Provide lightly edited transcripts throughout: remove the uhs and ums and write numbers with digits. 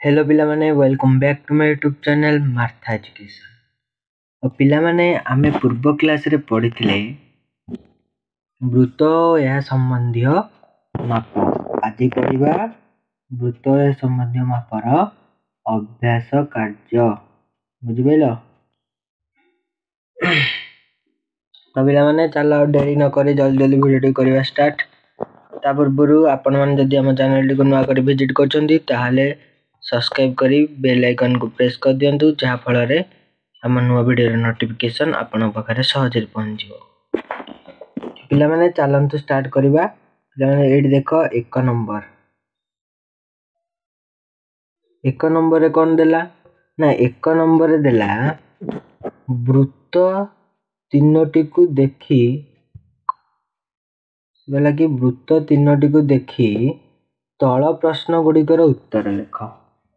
Hello पिला माने welcome back to my YouTube channel मार्था एजुकेशन। और पिला माने आमे पूर्व क्लास रे पढ़िथिले वृत्त या संबंधी माप। आज पढ़िबा वृत्त या संबंधी मापर अभ्यास कार्य। बुझिबेलो तो पिला माने चलो देरी न करी जल्दी जल्दी वीडियो करबा स्टार्ट। ता पूर्व आपण माने जदि हम चैनल को नवा कर विजिट करछंती ताहाले सब्सक्राइब करी बेल आइकन को प्रेस कर दियंतु जहा फल रे हम नुवा वीडियो नोटिफिकेशन आपण पाखरे सहज रे पहुंच जिवो। पिला माने चलंतु स्टार्ट करबा। पिला माने एडी देखो एक नंबर रे कोन देला ना एक नंबर रे देला वृत्त तीनोटी को देखी बोला कि वृत्त तीनोटी को देखी तळ प्रश्न गुड़िकर उत्तर लिख।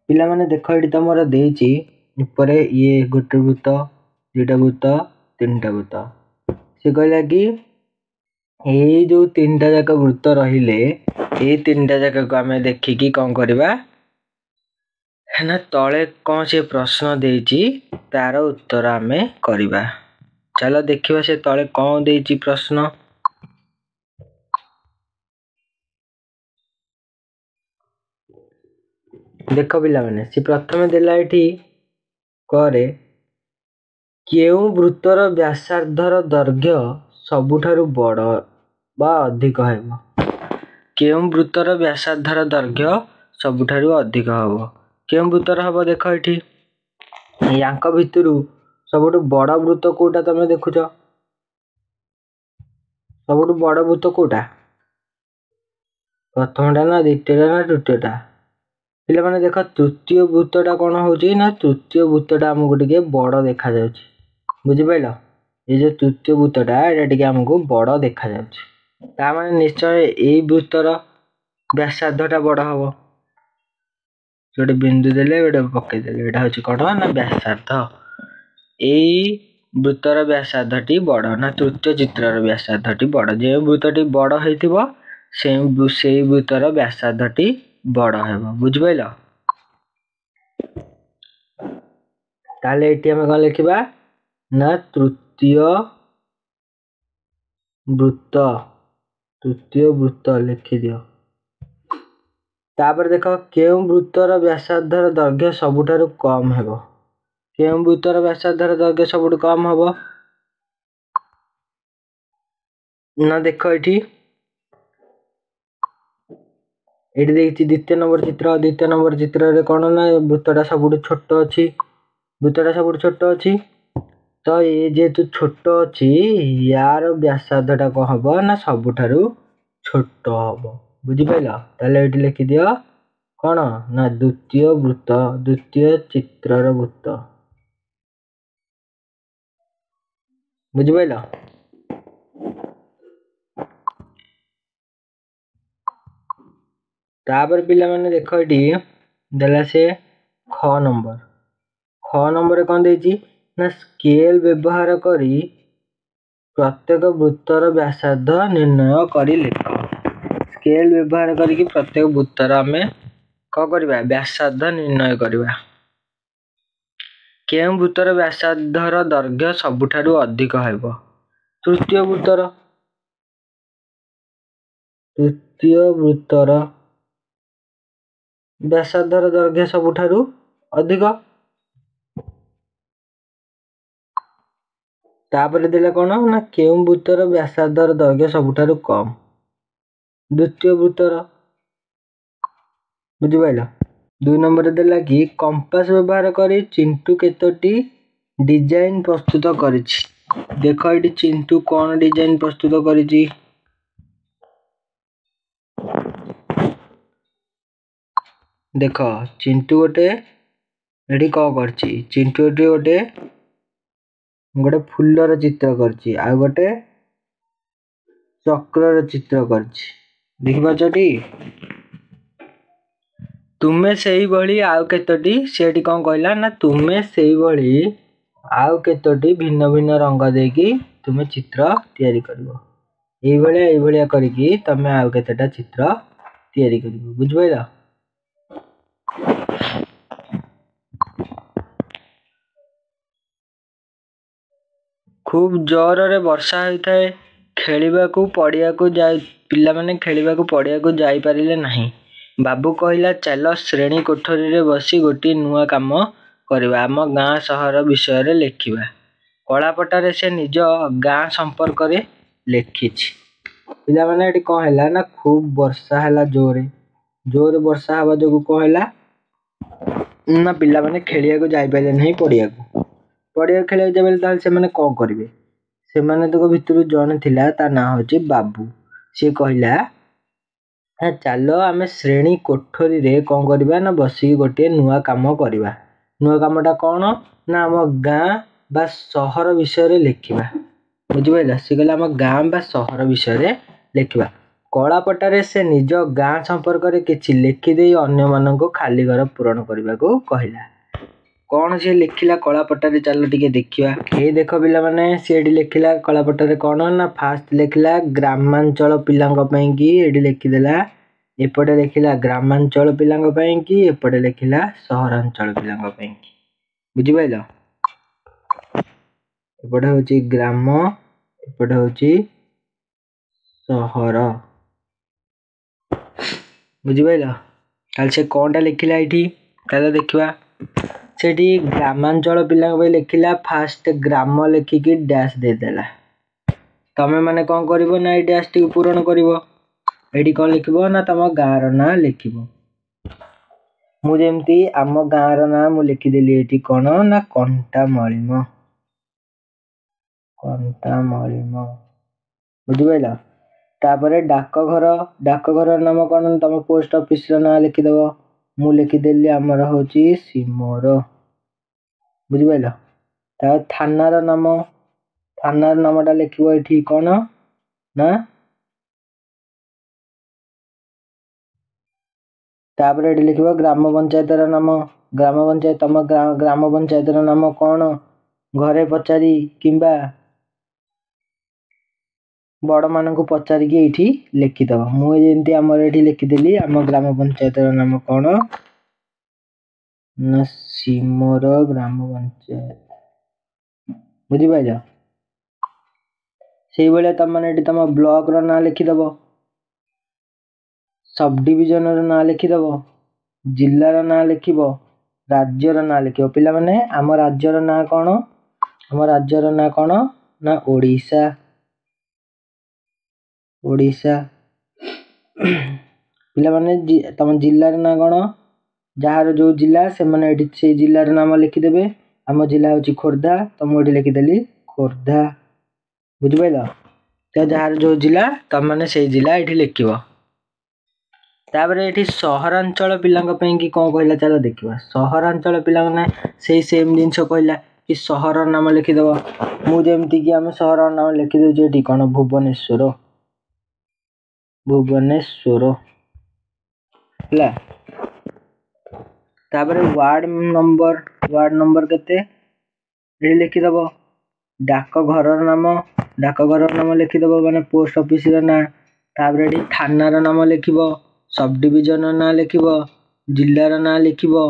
पिला माने देखो एडी तमरा देछि ऊपरे ये गोटे वृत्त दुटा वृत्त तीनटा वृत्त से कहला कि ए जो तीनटा जाक वृत्त रहिले ए तीनटा जाक को हमें देखि कि कोन करबा ना तळे कोन से प्रश्न देछि तार उत्तर हमें करबा। चलो देखिबा से तळे कोन देछि प्रश्न। देख पिला माने से प्रथम देला एठी करे केउ वृत्तर व्यासार्धर दैर्घ्य सबुठारु बड़ बा अधिक हेबो। केउ वृत्तर व्यासार्धर दैर्घ्य सबुठारु अधिक हेबो। केउ वृत्तर हबो देख एठी यांक भितरु सबुठु बड़ वृत्त कोटा तमे देखुछ। सबुठु बड़ वृत्त कोटा प्रथमटा ना द्वितीयटा ना तृतीयटा। पिला माने देखो तृतीय वृत्तटा कोन होची ना तृतीय वृत्तटा हमकु टिके बड़ देखा जाउची। बुझि पाइलो ये जो तृतीय वृत्तटा एटा टिके हमकु बड़ देखा जाउची ता माने निश्चय एई वृत्तर व्यासार्धटा बड़ हबो। जोटे बिंदु देले एटा पके देले एटा होची कोन ना व्यासार्ध। एई वृत्तर व्यासार्धटी बड़ ना तृतीय चित्रर व्यासार्धटी बड़। जे वृत्तटी बड़ हेतिबो सेई वृत्तर व्यासार्धटी बड़ हेबो। बुझि पाइलो ताले एटी हम कोन लिखिबा ना तृतीय वृत्त लिखि दियो। तापर देखो केउ वृत्तर व्यासार्धर दैर्घ्य सबुठारु कम हेबो। केउ वृत्तर व्यासार्धर दैर्घ्य सबुठु कम हेबो ना देखो एटी एटी देखि द्वितीय नंबर चित्र रे कोन ना वृत्तटा सबुठु छोट अछि। वृत्तटा सबुठु छोट अछि तो ये जेतु छोट अछि यार व्यासार्धटा को हबो ना सबुठारु छोट हबो। बुझि पाइलो ताले एटी लिखि दियो कोन ना द्वितीय वृत्त द्वितीय चित्रर वृत्त। बुझि पाइलो तापर पिला माने देखो एटी देला से ख नंबर कोन देछि ना स्केल व्यवहार करी प्रत्येक वृत्तर व्यासार्ध निर्णय करी लिख। स्केल व्यवहार करी कि प्रत्येक वृत्तर हमें को करबा व्यासार्ध निर्णय करबा। केउ वृत्तर व्यासार्धर दैर्घ्य सबुठारु अधिक हेबो। तृतीय वृत्तर व्यासार्धर दैर्घ्य सबुठारु अधिक। तापर देला कोन ना केउ वृत्तर व्यासार्धर दैर्घ्य सबुठारु कम द्वितीय वृत्तर। बुझि पाइलो 2 नंबर देला कि कंपास व्यवहार करी चिंटू केतोटी डिजाइन प्रस्तुत करिछि। देखो एटी चिंटू कोन डिजाइन प्रस्तुत करिछि देखो चिंटू गोटे एटी को करछि चिंटू एटी गोटे फुल्लर चित्र करछि आ गोटे चक्रर चित्र करछि। देखि पाछटी तुमे सेही भली आउ केतोटी सेठी कोन कहला ना तुमे सेही भली आउ केतोटी भिन्न भिन्न रंग देकी तुमे चित्र तयारी करबो। एई भलिया करिकी तमे आउ केतोटा चित्र तयारी करबो। बुझ पाइला खूब जोर वर्षा होता है खेलिबाकू पड़ियाकू पिलामाने खेलिबाकू पड़ियाकू जाई पारिले नहीं। बाबू कहला चल श्रेणी कोठरी रे बसी गोटे नुआ काम करवा आम गाँ सहर विषय रे लेखिबा। कलापटारे से निज गाँ संपर्क रे लेखिछि। पिलामाने एटी कौन हैला ना खूब वर्षा हैला जोर वर्षा हवा जोगु कौन हैला ना पिलामाने खेलियाकू जाई पारिले नहीं पड़ियाकू खेलियाकू जाबेले ताल से माने कौन करिवे सेमाने तो भितरु जने थिला ता ना होची बाबू। से कहला चलो आमे श्रेणी कोठरी रे कौन करवा ना बसी गोटे नुआ काम करवा। नुआ कामटा कौन ना आम गाँ बा सहर विषय रे लेखिबा। बुझिपाइला से कहला आम गाँ बा सहर विषय रे लेखिबा। कलापटारे से निज गाँ संपर्क रे किछि लेखि देई अन्य मानको खाली घर पूरण करबाको कहला। कौन से लिखिला कलापटारे चलो टिके देखिबा। ए देखो पिला माने से एडी लिखिला कलापटारे कौन ना फास्ट लिखिला ग्रामांचल पिलांक पई की एडी लिखि देला। एपटे लिखिला ग्रामांचल पिलांक पई की एपटे लिखिला सहरांचल पिलांक पई की। बुझि पाइलो एपटे होची ग्राम एपटे होची सहर। बुझि पाइलो काल से कोनटा लिखिला एठी काल देखिबा। सेठी ग्रामांचल पिलांक पई लिखिला फास्ट ग्राम लिखिकी डैश दे देला। तमे माने कोन करिवो ना ए डैश टी पूरण करिवो। एठी कोन लिखिबो ना तम गाँ रो ना लिखिबो। मु जेमती आम गाँ रो ना मु लिखि देली एठी कोन ना कंटामळीम। बुझि पाइला तापरे डाकघर नाम कोन तम पोस्ट ऑफिस रो ना लिखि देबो। मु लिखि देली हमर होची सिमोर। बुझि पाइला ता थानार नामटा लिखिबो एठी कोन ना तापरे एठी लिखिबो ग्राम पंचायत रो नाम। ग्राम पंचायत तम ग्राम पंचायत रो नाम कोन घरे पचारी किंबा बड़ मानकु पचारी की एठी लिखि दबो। मु जेंती हमर एठी लिखि देली हम ग्राम पंचायत रो नाम कोन ना सिमोर ग्राम पंचायत। बुझि पाइला सेही बेले तम माने एठी तम ब्लॉक रो ना लिखि दबो। सब डिवीजन रो ना लिखि दबो। जिल्ला रो ना लिखिबो। राज्य रो ना लिखिबो। पिला माने हम राज्य रो ना कोन हम राज्य रो ना कोन ना ओडिशा। पिला माने तम जिल्ला रो ना कोन जहार जो जिल्ला से माने एठी से जिल्ला रो नाम लिखि देबे। हम जिल्ला होची खोर्धा तम एठी लिखि देली खोर्धा। बुझि पाइला त जहार जो जिल्ला तम माने से जिल्ला एठी लिखिबो। तापरे एठी सहरांचल पिलांक पई की कोन कहला चलो देखिबा। सहरांचल पिलांक ना सेही सेम जिंस कहला कि सहर नाम लिखि देबो। मु जेमती कि हम सहर नाम लिखि देउ जे एठी कोन भुवनेश्वर ला। तापरे वार्ड नंबर केते एठी लिखि देबो। डाकघर नाम लिखि देबो माने पोस्ट ऑफिस रो ना। तापरे एठी थाना रो नाम लिखिबो। सब डिवीजन रो ना लिखिबो। जिल्ला रो ना लिखिबो।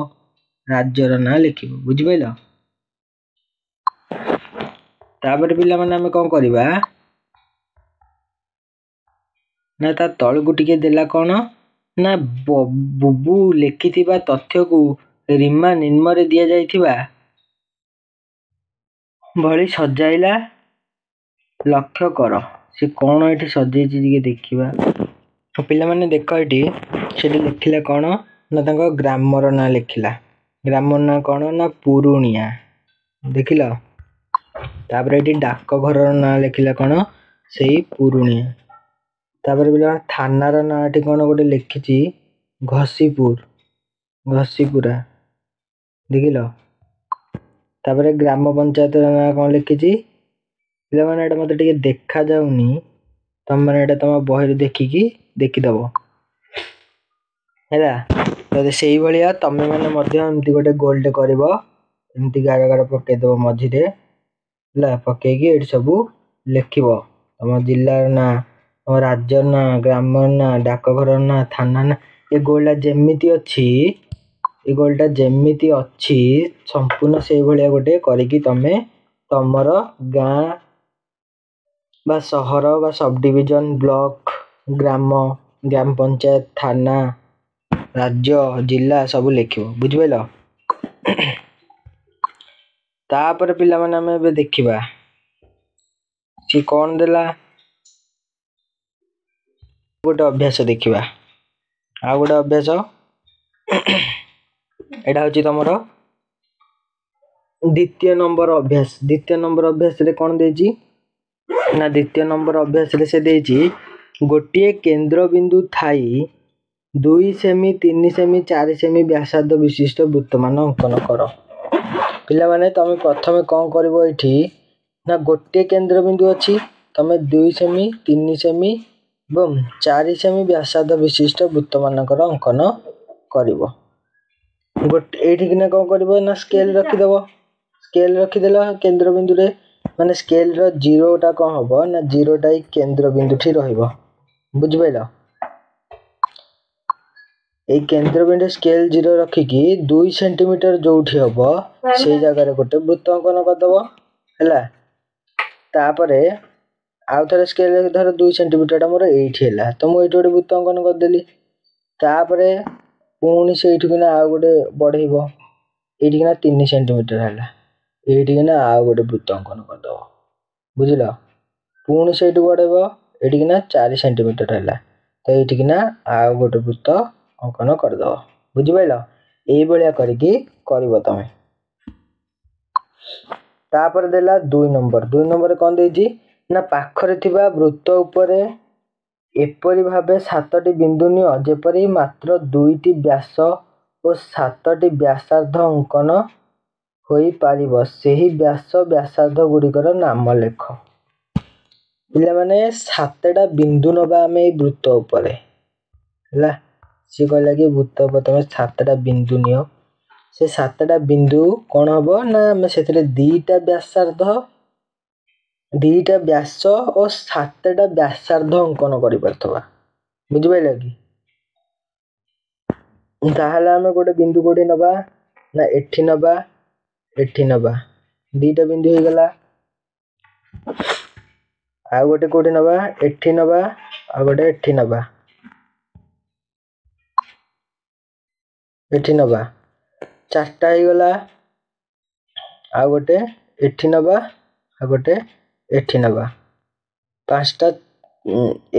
राज्य रो ना लिखिबो। बुझि पाइलो तापरे पिला माने हम कोन करिबा ना ता तळकु टिके देला कोन ना बुबू लिखिथिबा तथ्य को रीमा निम्न दिया जाइथिबा भली सजाइला लक्ष्य कर। से कोन एठी सजेछि टिके देखिबा। पिला माने देखो एठी सेठी लिखिला कोन ना तांको ग्राम रो ना लिखिला। ग्राम ना कोन ना पुरुनिया देखिलो। तापरे एठी डाकघर रो ना लिखिला कोन सेही पुरुनिया। तापरे पिला थाना रो ना एठी कोन गोटे लिखिछि घसीपुरा देखिलो। तापरे ग्राम पंचायत रो ना कोन लिखिछि पिला माने एटा मते टिके देखा जाउनी तम माने एटा तम बहिर देखिकी देखि दबो हैला। त सेही भलिया तमे माने मध्य एम्ति गोटे गोल्ड करबो एम्ति गार पके दबो मझी रे ला पके की एठी सब लिखिबो तम जिल्ला ना तम राज्य ना ग्राम ना डाकघर ना थाना ना। ए गोल्डा जेमिति अछि संपूर्ण सेही भलिया गोटे करिकी तमे तमर गाँ बा सहर बा सब डिविजन ब्लॉक ग्राम ग्राम पंचायत थाना राज्य जिला सब लिखिबो बुझिबेलो। तापर पिला माने हमें एबे देखिबा सी कोन देला गोटे अभ्यास देखिबा आ गोटे अभ्यास एटा होची तमरो द्वितीय नंबर अभ्यास रे कोन देजी ना द्वितीय नंबर अभ्यास रे से देजी गोटे केंद्र बिंदु थाई 2 सेमी 3 सेमी 4 सेमी व्यासार्ध विशिष्ट वृत्त मान अंकन कर। पिला माने तमे प्रथमे कोन करबो एठी ना गोटे केंद्र बिंदु अछि तमे 2 सेमी 3 सेमी एवं 4 सेमी व्यासार्ध विशिष्ट वृत्त मानकर अंकन करिवो। गोटे एठी किना कोन करिवो ना स्केल रखिदेला केंद्र बिंदु रे माने स्केल रो 0 टा कोन हबो ना 0 टा केंद्र बिंदु ठी रहइबो बुझबैला। ए केंद्र बिंदु स्केल 0 रखी की 2 सेंटीमीटर जोठी हबो से जगह रे गोटे वृत्त अंकन कर दबो हैला। तापरे आउ थरे स्केल धर 2 सेंटीमीटर टा मोर एठी हैला तो मु एठी गोटे वृत्त अंकन कर देली। तापरे पुणी से एठी किना आउ गोटे बढ़ेइबो एठी किना 3 सेंटीमीटर हैला एठी किना आउ गोटे वृत्त अंकन कर दबो बुझिलो। पुणी से एठी बढ़ेइबो एठी किना 4 सेंटीमीटर हैला तो एठी किना आउ गोटे वृत्त अंकन कर दबो बुझिबैलो। एई बलिया करिकी करबो तमे। तापर देला 2 नंबर कोन देजी ना पाखरे थिबा वृत्त ऊपर एपरि भाबे 7टी बिंदु नियो जेपरि मात्र 2टी व्यास और 7टी व्यासार्ध अंकन होई पारिबो सेही व्यासार्ध गुडिकर नाम लेख। पिला माने 7टा बिंदु नबा हमें वृत्त ऊपर हैला सी कहला कि वृत्त ऊपर तमे 7टा बिंदु नियो से 7टा बिंदु कोन हबो ना हमें सेतरे 2टा व्यास और 7टा व्यासार्ध अंकन करि परथबा बुझबैला कि। ताहला हमें गोटे बिंदु कोडी नबा ना एठी नबा 2टा बिंदु हो गला। आ गोटे कोडी नबा एठी नबा आ गोटे एठी नबा चारटा हो गला। आ गोटे एठी नबा आ गोटे एठी नबा पांचटा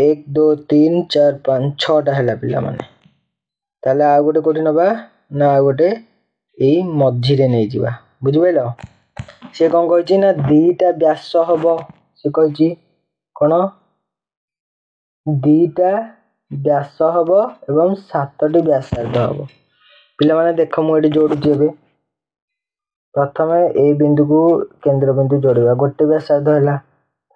1 2 3 4 5 6टा हैला पिला माने। ताले आ गोटे कोडी नबा ना आ गोटे एई मझी रे नै जिबा बुझबैलो। से कोन कहछि ना 2टा व्यास हबो से कहछि कोन 2टा व्यास हबो एवं 7टी व्यासार्ध हबो। पिला माने देखो मु एठी जोडुछि एबे प्रथमे ए बिंदु को केंद्र बिंदु जोड़िबा गोटे व्यासार्ध हैला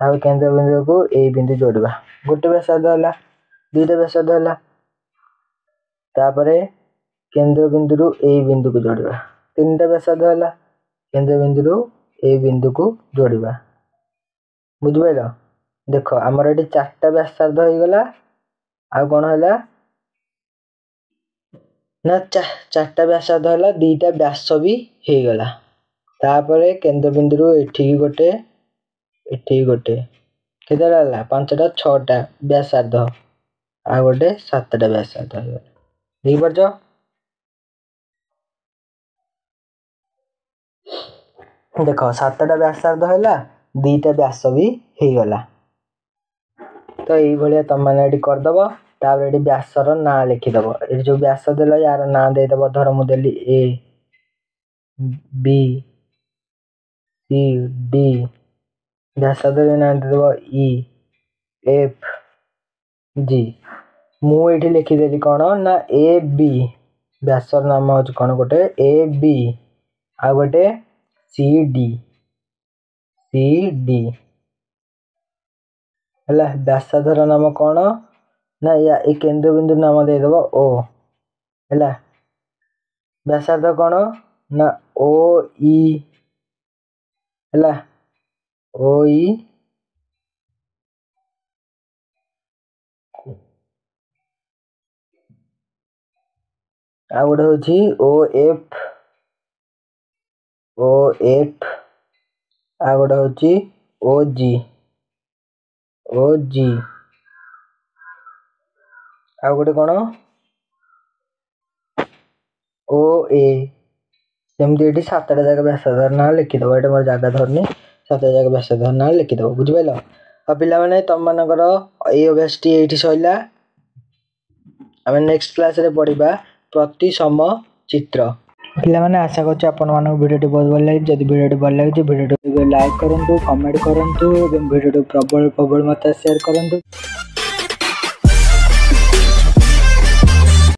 आ केंद्र बिंदु को ए बिंदु जोड़िबा गोटे व्यासार्ध हैला 2टा व्यासार्ध हैला। तापरे केंद्र बिंदु रु ए बिंदु को जोड़िबा 3टा व्यासार्ध हैला केंद्र बिंदु रु ए बिंदु को जोड़िबा बुझबैलो। देखो हमर एठी 4टा व्यासार्ध होई गला आ कोन हैला ना 4टा व्यासार्ध हैला 2टा व्यास भी हे गला। तापरे केंद्र बिंदु रु एठी गोटे केते रहला 5टा 6टा व्यासार्ध आ गोटे 7टा व्यासार्ध हो गला देख परछो। देखो 7टा व्यासार्ध हैला 2टा व्यास भी हे गला तो एई भलिया तम माने एठी कर दबो। तापर एठी व्यासर ना लिखि दबो एठी जो व्यास देला यार ना दे दबो धर मु देली ए बी सी डी व्यासार्ध रे ना दे दबो ई एफ जी मु एठी लिखि देली कोन ना ए बी व्यासर नाम होच कोन गोटे ए बी आ गोटे सी डी हैला। व्यासार्ध नाम कोन ना या ए केंद्र बिंदु नाम दे दबो ओ हैला। व्यासार्ध कोन ना ओ ई हैला ओ ई आ गोटे होची ओ एफ आ गोटे होची ओ जी ओ जी आउ गोटे कौन ओ ए सेमती ये 7टा जगह व्यासधर ना लिखिदेव ये मोर जगह धरनी 7टा जगह व्यासधर ना लिखिदेव बुझिपाल। पिला माने तुम मानकर ए अभ्यासटी ये सैला आम नेक्स्ट क्लास रे पढ़ा प्रतिसम चित्र। पिला माने आशा करछि आपण मानक वीडियो बहुत भल लगे जदि वीडियो भल लगे वीडियो लाइक करंतु कमेंट करंतु एवं वीडियो प्रबल प्रबल मत शेयर करंतु।